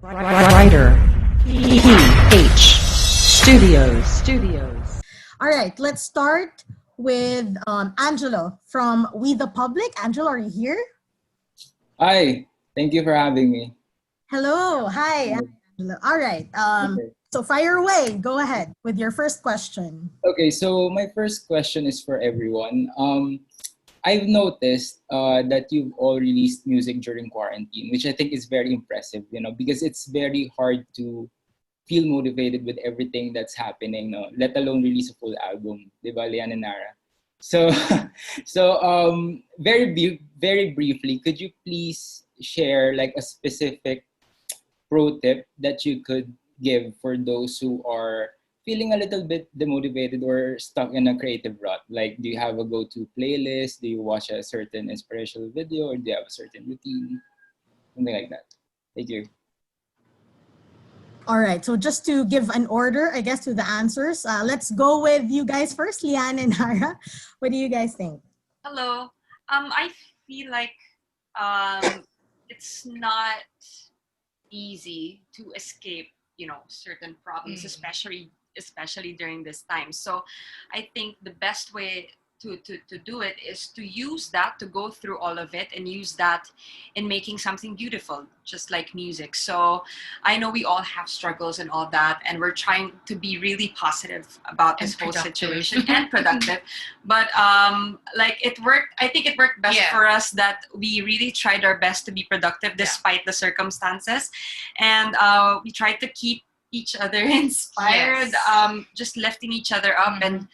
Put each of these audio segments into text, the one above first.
Writer. PH. Studios. All right, let's start with Angelo from We the Public. Angelo, are you here? Hi, thank you for having me. Hello, hi, Angelo. All right, Okay. so fire away. Go ahead with your first question. Okay, so my first question is for everyone. I've noticed that you've all released music during quarantine, which I think is very impressive, because it's very hard to feel motivated with everything that's happening, no? Let alone release a full album, di ba, Lian and Nara? So, very briefly, could you please share like a specific pro tip that you could give for those who are feeling a little bit demotivated or stuck in a creative rut? Like, do you have a go-to playlist? Do you watch a certain inspirational video, or do you have a certain routine? Something like that. Thank you. All right, so just to give an order, I guess, to the answers, let's go with you guys first, Liane and Hara. What do you guys think? Hello. I feel like it's not easy to escape, certain problems, especially during this time. So I think the best way to do it is to use that to go through all of it and use that in making something beautiful, just like music. So I know we all have struggles and all that, and we're trying to be really positive about this whole situation and productive. But like it worked. I think it worked best for us that we really tried our best to be productive despite the circumstances, and we tried to keep each other inspired, just lifting each other up, and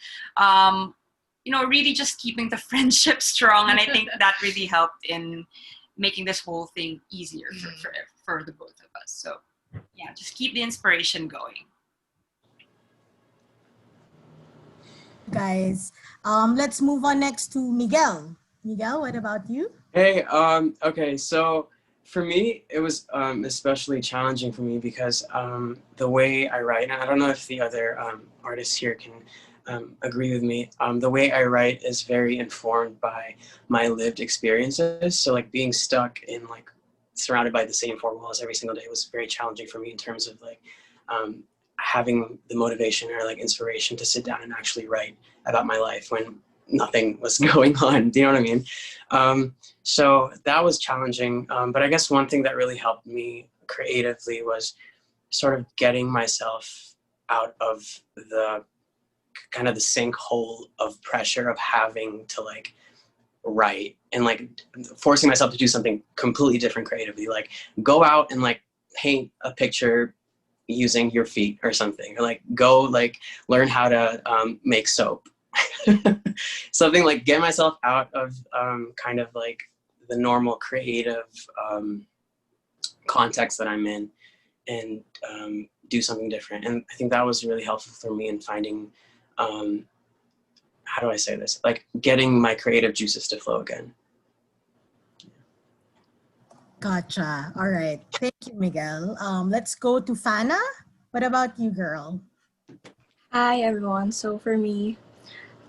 really just keeping the friendship strong. And I think that really helped in making this whole thing easier for the both of us. So yeah, just keep the inspiration going. Guys, let's move on next to Miguel. Miguel, what about you? Hey, okay, so for me, it was especially challenging for me because the way I write, and I don't know if the other artists here can agree with me, the way I write is very informed by my lived experiences. So like being stuck in like surrounded by the same four walls every single day was very challenging for me in terms of like having the motivation or like inspiration to sit down and actually write about my life when nothing was going on. Do you know what I mean? So that was challenging. But I guess one thing that really helped me creatively was sort of getting myself out of the kind of the sinkhole of pressure of having to like write and like forcing myself to do something completely different creatively, like go out and like paint a picture using your feet or something, or like go like learn how to make soap. Something like get myself out of kind of like the normal creative context that I'm in, and do something different. And I think that was really helpful for me in finding how do I say this, like getting my creative juices to flow again. Gotcha. All right. Thank you, Miguel. Let's go to Fana. What about you, girl? Hi everyone. So for me,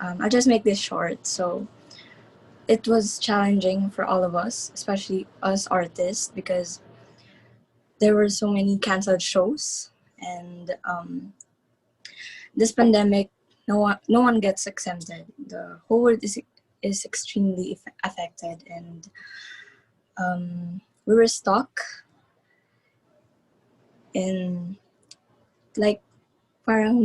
I'll just make this short. So it was challenging for all of us, especially us artists, because there were so many canceled shows, and this pandemic, no one gets exempted. The whole world is extremely affected, and we were stuck in like parang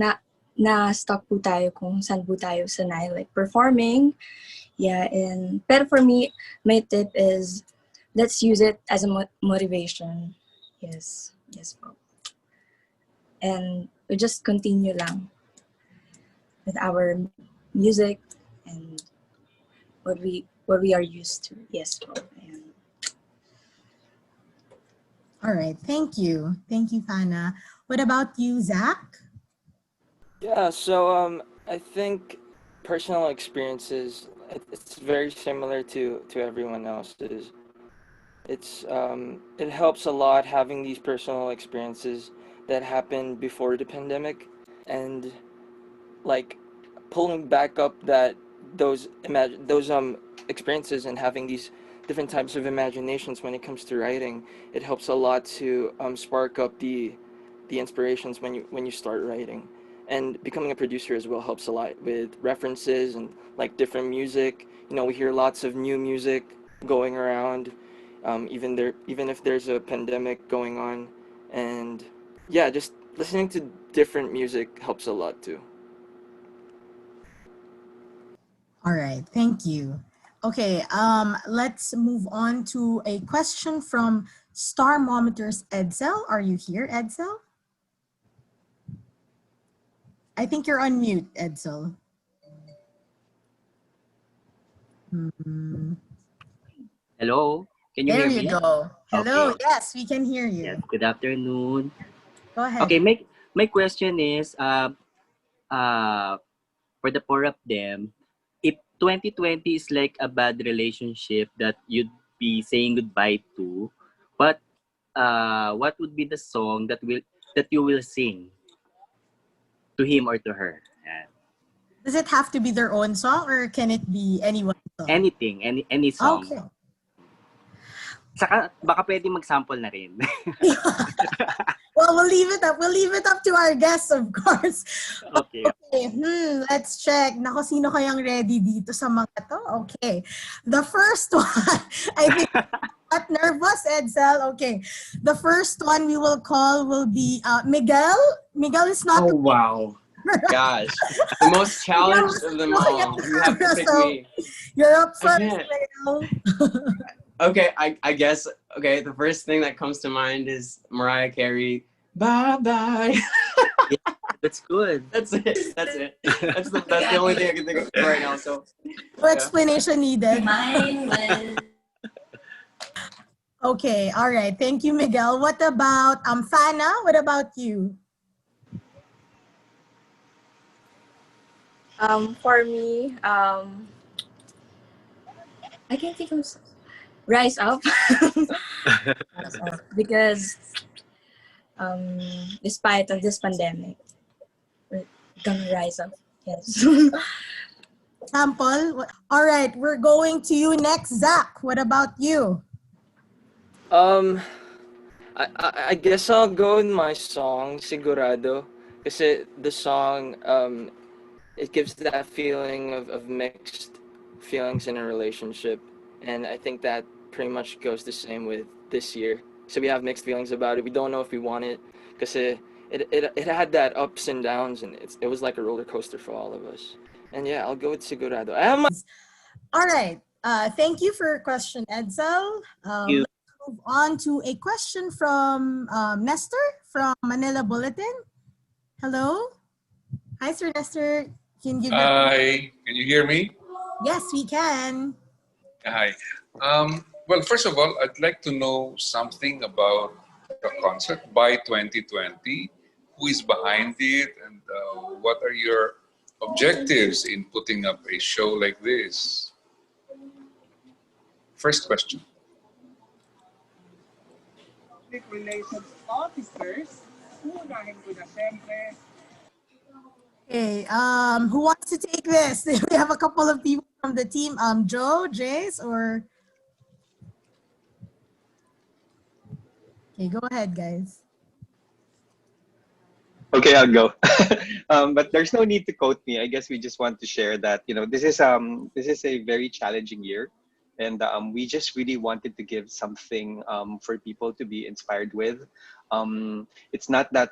na stuck po tayo kung saan po tayo sanay, like performing. Yeah, and pero for me, my tip is let's use it as a motivation. Yes po. And we just continue lang with our music and what we are used to. Yes po. And All right. Thank you. Thank you, Fana. What about you, Zach? Yeah, so I think personal experiences, it's very similar to everyone else's. It helps a lot having these personal experiences that happened before the pandemic, and like pulling back up that those experiences and having these different types of imaginations when it comes to writing. It helps a lot to spark up the inspirations when you start writing. And becoming a producer as well helps a lot with references and like different music. You know, we hear lots of new music going around, even if there's a pandemic going on, and yeah, just listening to different music helps a lot too. All right, thank you. Okay, let's move on to a question from Starmometers Edsel. Are you here, Edsel? I think you're on mute, Edsel. Hello, can you There hear you me? go. Hello, Okay. yes, we can hear Yes. you. Good afternoon. Go ahead. Okay, my question is uh for the four of them, if 2020 is like a bad relationship that you'd be saying goodbye to, but what would be the song that you will sing to him or to her? Does it have to be their own song or can it be anyone's song? Anything, any song. Okay. Saka baka pwede mag-sample na rin. Well, we'll leave it up. We'll leave it up to our guests, of course. Okay. Okay, let's check. Nako, sino kayang ready dito sa mga to? Okay. The first one, I think not nervous, Edsel. Okay. The first one we will call will be Miguel. Miguel is not. Oh wow. Gosh. The most challenged of them all. You have to pick So, me. you're up I first, can't. Miguel. Okay, I guess okay, the first thing that comes to mind is Mariah Carey. Bye bye. That's good. That's it. That's it. That's the only thing I can think of right now. So No explanation needed. Okay, all right. Thank you, Miguel. What about Fana? What about you? For me, I can't think of Rise Up. Rise Up. Because despite of this pandemic, we're gonna rise up. Yes. Sample. All right, we're going to you next, Zach. What about you? Um, I guess I'll go with my song Sigurado, kasi the song it gives that feeling of mixed feelings in a relationship, and I think that pretty much goes the same with this year. So we have mixed feelings about it. We don't know if we want it, because it had that ups and downs, and it was like a roller coaster for all of us. And yeah, I'll go with Sigurado. I have my All right. Thank you for your question, Edsel. You. Let's move on to a question from Nestor from Manila Bulletin. Hello. Hi, Sir Nestor. Can you give your... Hi, can you hear me? Yes, we can. Hi. Well, first of all, I'd like to know something about the concept by 2020. Who is behind it, and what are your objectives in putting up a show like this? First question. Public relations officers, unahin ko na siyempre. Okay. Who wants to take this? We have a couple of people from the team. Joe, Jace, or... Okay, go ahead, guys. Okay, I'll go. But there's no need to quote me. I guess we just want to share that this is a very challenging year, and we just really wanted to give something for people to be inspired with. It's not that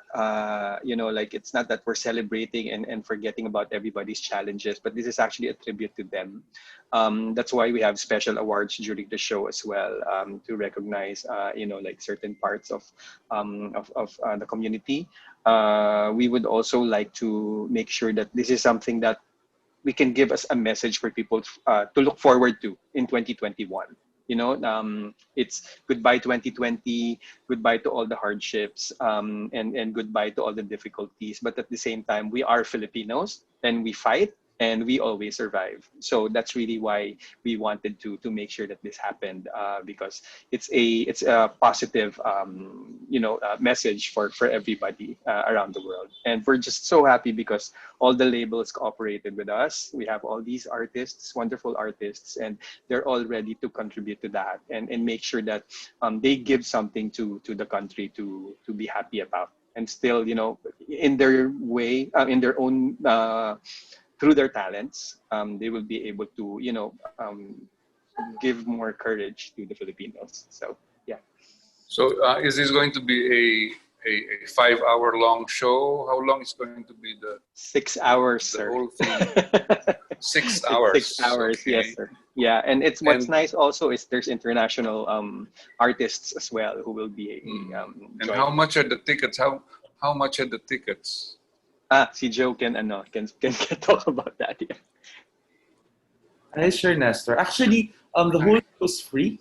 it's not that we're celebrating and forgetting about everybody's challenges, but this is actually a tribute to them. That's why we have special awards during the show as well, to recognize certain parts of the community. We would also like to make sure that this is something that we can give us a message for people to look forward to in 2021. It's goodbye 2020, goodbye to all the hardships, and goodbye to all the difficulties. But at the same time, we are Filipinos and we fight. and we always survive. So that's really why we wanted to make sure that this happened, because it's a positive message for everybody around the world. And we're just so happy because all the labels cooperated with us. We have all these artists, wonderful artists, and they're all ready to contribute to that and make sure that they give something to the country to be happy about, and still, in their way, in their own, through their talents, they will be able to, give more courage to the Filipinos. So yeah. So is this going to be a 5 hour long show? How long is going to be the 6 hours, the sir. whole thing? 6 hours. It's 6 hours, Okay. yes, sir. Yeah, and it's what's And nice also is there's international artists as well who will be and how joining. much are the tickets? How much are the tickets? Si Joe can talk about that. Yeah. Hi, sure, Nestor. Actually, the whole show is free.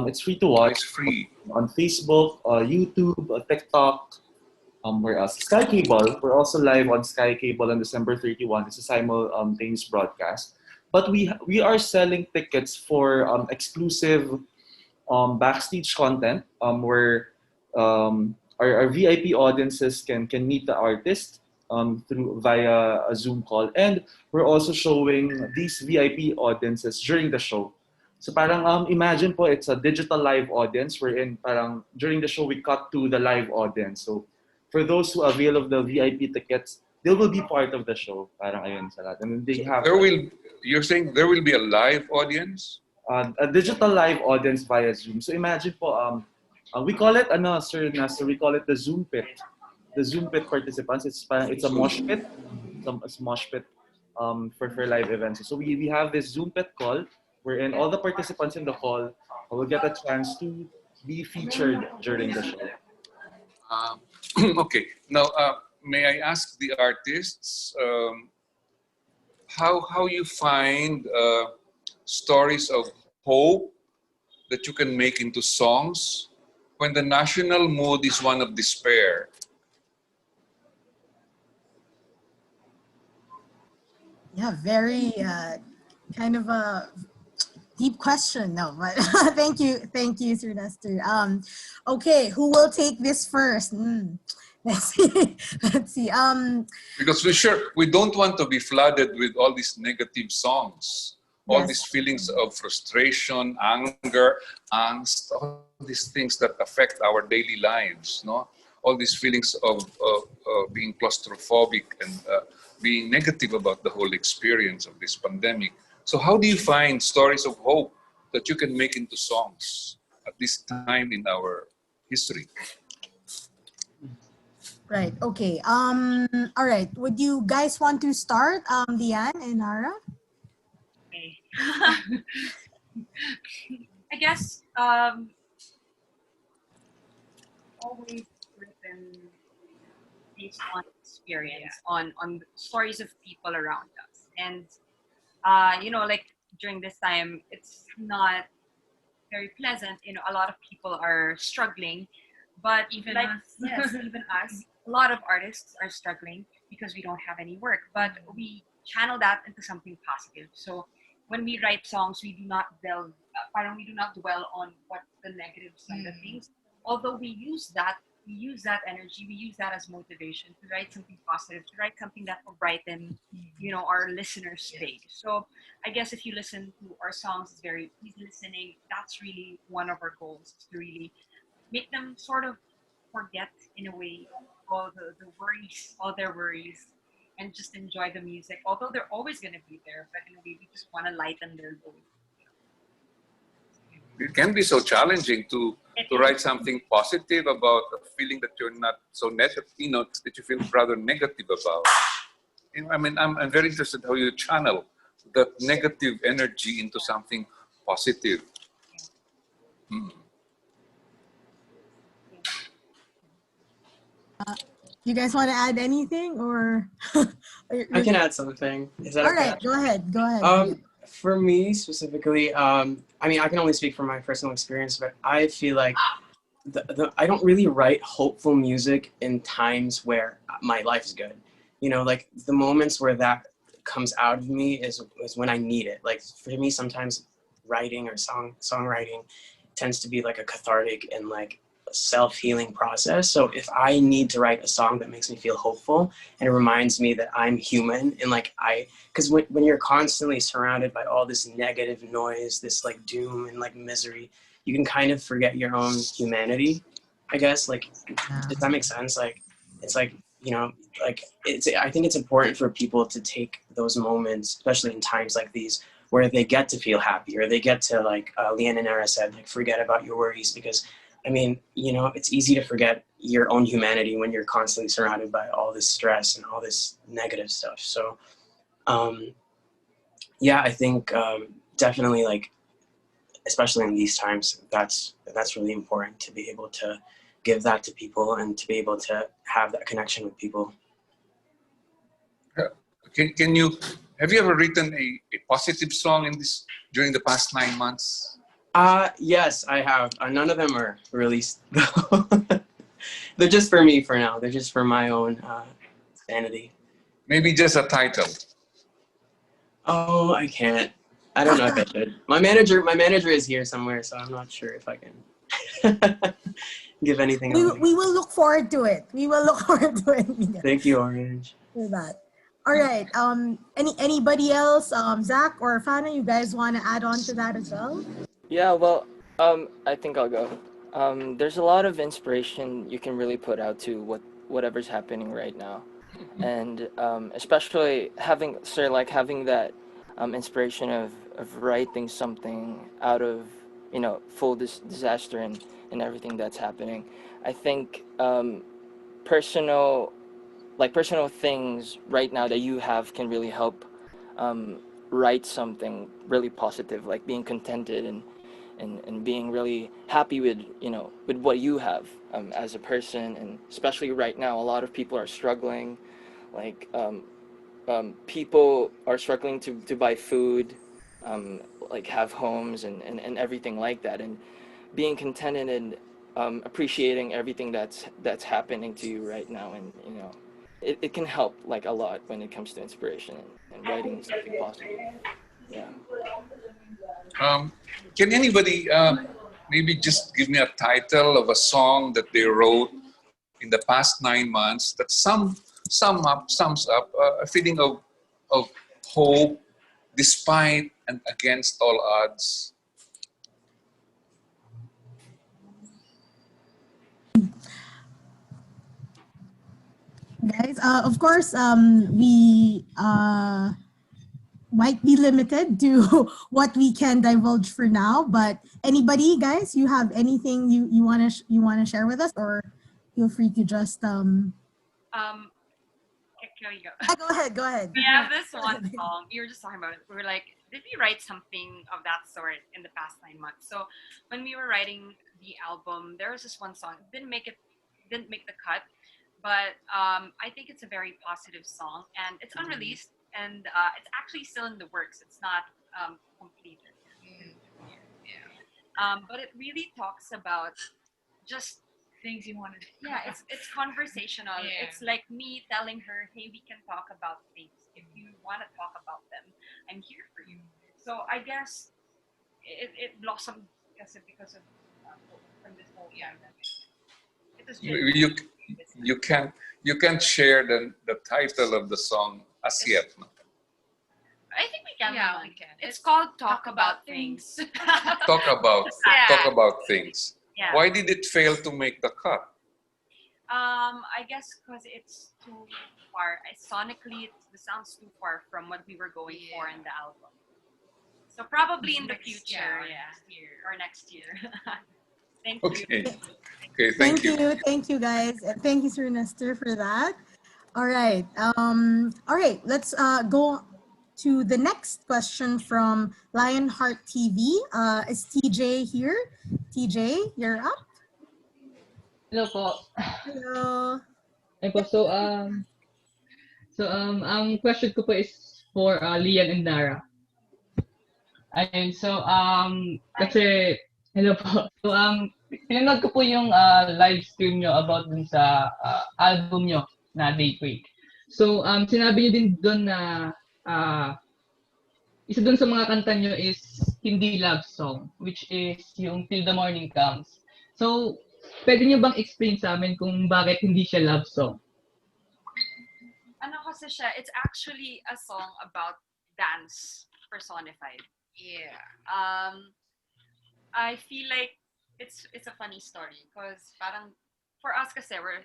It's free to watch It's free. on Facebook, YouTube, TikTok. Where else? Sky Cable. We're also live on Sky Cable on December 31. It's a simultaneous broadcast. But we are selling tickets for exclusive backstage content, where our VIP audiences can meet the artist through via a Zoom call, and we're also showing these VIP audiences during the show. So parang imagine po it's a digital live audience wherein parang during the show we cut to the live audience. So for those who avail of the VIP tickets, they will be part of the show. Parang ayun sa lahat. And they have You're saying there will be a live audience? a digital live audience via Zoom. So imagine po, we call it, Sir Nasser, we call it the Zoom pit. The Zoom pit participants, it's a mosh pit. It's a mosh pit for live events. So we have this Zoom pit call wherein all the participants in the call will get a chance to be featured during the show. Okay. Now, may I ask the artists how you find stories of hope that you can make into songs when the national mood is one of despair? Yeah, very kind of a deep question. No, but thank you, Sir Nestor. Okay, who will take this first? Let's see. Let's see. Because we don't want to be flooded with all these negative songs, all these feelings of frustration, anger, angst, all these things that affect our daily lives, no? All these feelings of being claustrophobic and being negative about the whole experience of this pandemic. So how do you find stories of hope that you can make into songs at this time in our history? Right. Okay. All right. Would you guys want to start? Diane and Nara? Okay. I guess always written based on experience, on stories of people around us, and like during this time, it's not very pleasant. A lot of people are struggling, but Even like us. yes, even us, a lot of artists are struggling because we don't have any work. But we channel that into something positive. So when we write songs, we do not we do not dwell on what the negative side of things. Although we use that energy, we use that as motivation to write something positive, to write something that will brighten, our listeners' day. So I guess if you listen to our songs, it's very easy listening. That's really one of our goals, is to really make them sort of forget in a way all the worries, all their worries, and just enjoy the music. Although they're always going to be there, but in a way we just want to lighten their load. It can be so challenging to write something positive about a feeling that you're not so negative, that you feel rather negative about. I mean, I'm very interested how you channel that negative energy into something positive. You guys want to add anything, or? I can add something. Is that All okay? right, go ahead. For me specifically, I mean, I can only speak from my personal experience, but I feel like I don't really write hopeful music in times where my life is good. Like the moments where that comes out of me is when I need it. Like for me, sometimes writing or songwriting tends to be like a cathartic and like self-healing process. So if I need to write a song that makes me feel hopeful and it reminds me that I'm human, and like because when you're constantly surrounded by all this negative noise, this like doom and like misery, you can kind of forget your own humanity, I guess. Like, does that make sense? Like, it's like, you know, like I think it's important for people to take those moments, especially in times like these, where they get to feel happy, or they get to, like Leanne and Era said, like forget about your worries. Because I mean, you know, it's easy to forget your own humanity when you're constantly surrounded by all this stress and all this negative stuff. So yeah, I think definitely, like, especially in these times, that's really important, to be able to give that to people and to be able to have that connection with people. Can you, have you ever written a positive song during the past 9 months? Yes, I have. None of them are released though. They're just for me for now. They're just for my own sanity. Maybe just a title. Oh, I can't. I don't know if I should. My manager is here somewhere, so I'm not sure if I can give anything away. We will look forward to it. We will look forward to it. Thank you, Orange. For that. All right. Anybody else? Zach or Fana, you guys want to add on to that as well? Yeah, well, I think I'll go. There's a lot of inspiration you can really put out to whatever's happening right now, and especially having that inspiration of writing something out of, you know, full disaster and everything that's happening. I think personal things right now that you have can really help write something really positive, like being contented and being really happy with, you know, with what you have as a person. And especially right now, a lot of people are struggling, like people are struggling to buy food, like have homes and everything like that, and being contented and appreciating everything that's happening to you right now. And, you know, it can help like a lot when it comes to inspiration and writing something positive. Yeah. Can anybody maybe just give me a title of a song that they wrote in the past 9 months that sums up a feeling of hope despite and against all odds? Guys, of course, we might be limited to what we can divulge for now. But anybody, guys, you have anything you wanna share with us, or feel free to just Here you go. Go ahead. We have this one song. You were just talking about it. We were like, did we write something of that sort in the past 9 months? So when we were writing the album, there was this one song. It didn't make the cut, but I think it's a very positive song, and it's unreleased, and it's actually still in the works. It's not completed. But it really talks about just things you want to do. Yeah, it's conversational. Yeah. It's like me telling her, hey, we can talk about things. If you want to talk about them, I'm here for you. So I guess it blossomed because of from this whole pandemic. It was really You can't share the title of the song as yet. No? I think we can. Yeah, we can. It's called Talk About Things. Talk about things. Yeah. Why did it fail to make the cut? I guess because it's too far. Sonically, the sound's too far from what we were going for in the album. So probably in the future, or next year. Thank you. Okay, thank you. Thank you, guys. And thank you, Sir Nestor, for that. All right. All right. Let's go to the next question from Lionheart TV. Is TJ here? TJ, you're up. Hello po. Hello. Ayun po, ang question ko po is for Lian and Nara. Ayun, kasi, hello po. Pinanood ko po yung live stream nyo about dun sa album nyo na Daybreak. Sinabi niyo din doon na isa dun sa mga kanta nyo is hindi love song, which is yung Till the Morning Comes. So, pwede nyo bang explain sa amin kung bakit hindi siya love song? Ano kasi siya, it's actually a song about dance personified. Yeah. I feel like it's a funny story because parang for us kasi we're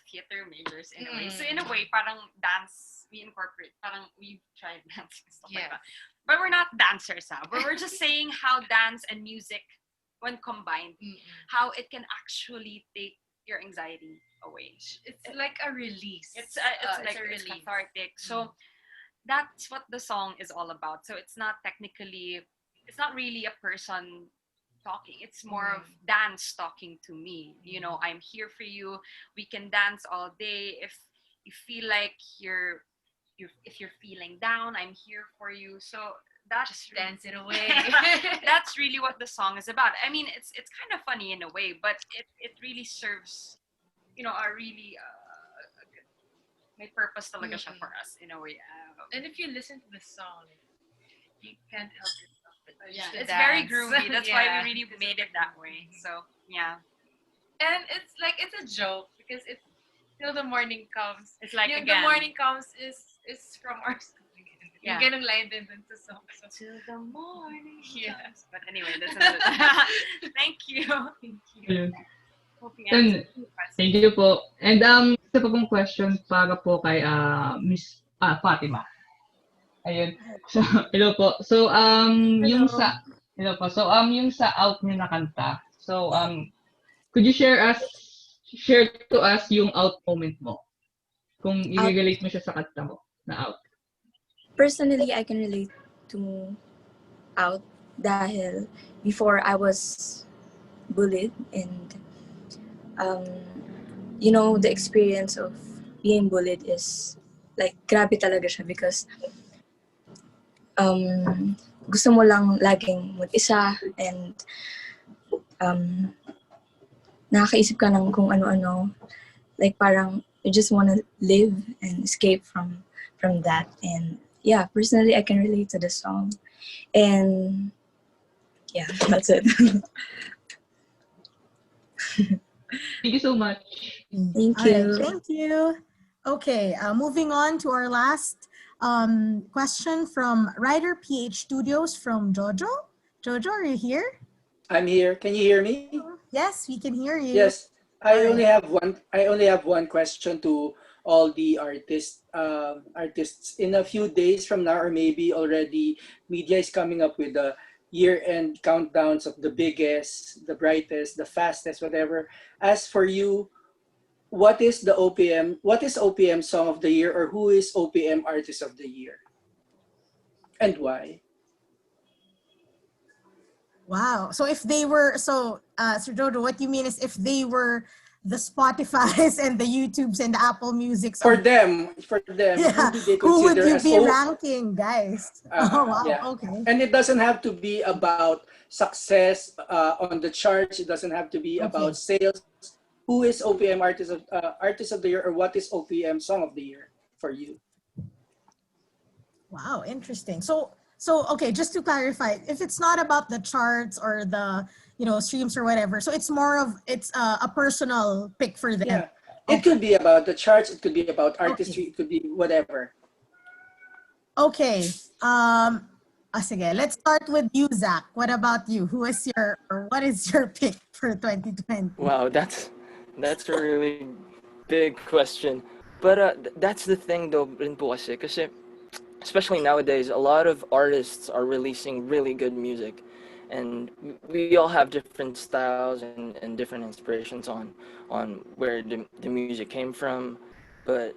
theater majors in a way. So in a way, parang dance, we incorporate, parang we tried dancing and stuff like Yeah. that. But we're not dancers, but we're just saying how dance and music, when combined, how it can actually take your anxiety away. It's like a release. It's like a it's release. cathartic. So that's what the song is all about. So it's not really a person talking. It's more of dance talking to me. You know, I'm here for you. We can dance all day. If you feel like if you're feeling down, I'm here for you. So that's Just dance it away. that's really what the song is about. I mean, it's kind of funny in a way, but it really serves, a really may purpose talaga siya for us in a way. And if you listen to the song, you can't help yourself but to It's very dance. groovy. That's why Yeah. we really made it that way. So yeah, And it's like it's a joke because it's till the morning comes. it's like Yung again. the morning comes is from our school. Yeah. Yung ganung line din dun sa song. So, Till the morning. yeah. comes. But anyway, that's another. Thank you. Ayun. Hope you And answered the question. thank you po. And isa pa pong question para po kay Miss Fatima. Ayun. So, hello po. So, yung sa hello po. So, yung sa out niyo na kanta. So, could you share to us yung out moment mo? Kung i-relate mo siya sa kanta mo na out. Personally, I can relate to out dahil before I was bullied and the experience of being bullied is like grabe talaga siya because gusto mo lang laging mag-isa and nakakaisip ka ng kung ano-ano, like parang you just want to live and escape from that. And yeah, personally I can relate to the song and yeah, that's it. Thank you so much. Thank All right, you. thank you. Okay, moving on to our last question from Writer PH Studios from Jojo. Jojo, are you here? I'm here. Can you hear me? Yes, we can hear you. Yes. I All only right. have one question to all the artists. In a few days from now, or maybe already, media is coming up with the year-end countdowns of the biggest, the brightest, the fastest, whatever. As for you, what is OPM Song of the Year, or who is OPM Artist of the Year? And why? Wow. So if they were, Sir Jojo, what you mean is if they were the Spotifys and the YouTubes and the Apple Musics For of, them, yeah, who do they who would consider you as be ranking, guys? Oh, wow. yeah. Okay. And it doesn't have to be about success on the charts. It doesn't have to be about sales. Who is OPM Artist of the Year, or what is OPM Song of the Year for you? Wow, interesting. So okay, just to clarify, if it's not about the charts or the streams or whatever, so it's more of a personal pick for them. Yeah, it could be about the charts. It could be about artistry. It could be whatever. Okay. Sige, let's start with you, Zach. What about you? What is your pick for 2020? Wow, that's a really big question. But that's the thing though, rin po kasi especially nowadays, a lot of artists are releasing really good music, and we all have different styles and different inspirations on where the music came from. But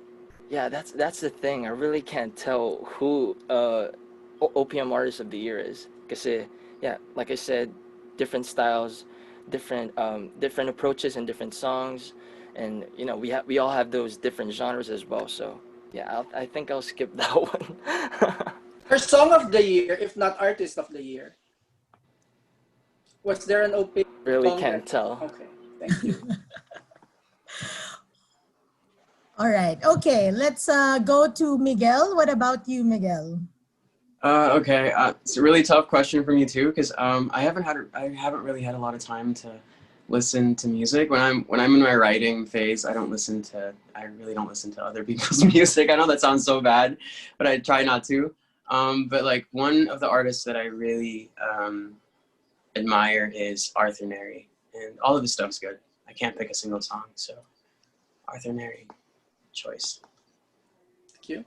yeah, that's the thing. I really can't tell who OPM Artist of the Year is, because yeah, like I said, different styles, different approaches and different songs, and we all have those different genres as well. So yeah, I think I'll skip that one. For Song of the Year, if not Artist of the Year, was there an OPM Really song can't tell. Okay, thank you. All right. Okay, let's go to Miguel. What about you, Miguel? Okay, it's a really tough question for me too, because I haven't really had a lot of time to listen to music. When I'm in my writing phase, I really don't listen to other people's music. I know that sounds so bad, but I try not to. But like one of the artists that I really admire is Arthur Neri, and all of his stuff's good. I can't pick a single song, so Arthur Neri, choice. Thank you.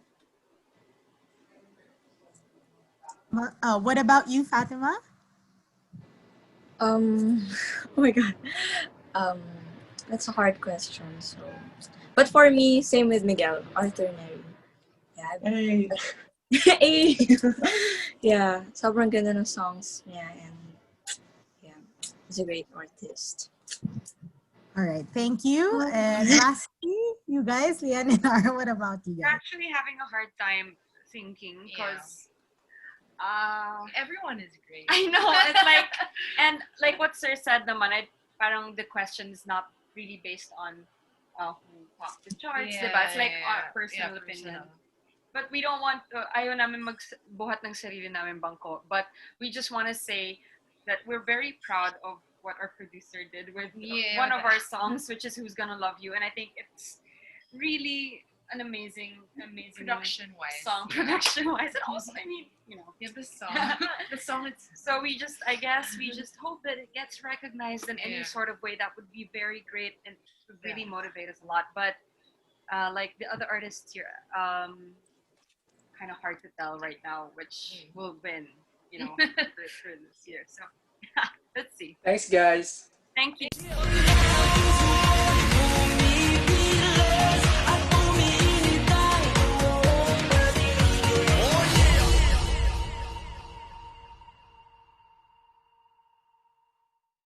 What about you, Fatima? Oh my god. Um, that's a hard question. So, but for me, same with Miguel, Arthur Neri. Yeah. Hey. Hey. Yeah, sobrang ganda ng songs niya and yeah, he's a great artist. All right, thank you. And lastly, you guys, Lian and Ara, what about you We're guys? actually having a hard time thinking because Everyone is great. I know it's like, and like what Sir said naman, parang the question is not really based on who topped the charts, diba? It's like our personal opinion. But we don't want ayaw namin magbuhat ng sarili namin bangko. But we just want to say that we're very proud of what our producer did with one of our songs, which is "Who's Gonna Love You," and I think it's really an amazing Production-wise. song, production-wise, and also I mean, the song, the song it's so I guess we just hope that it gets recognized in any sort of way. That would be very great and would really motivate us a lot. But like the other artists here, kind of hard to tell right now which will win, for this year. So let's see. Thanks, guys. Thank you.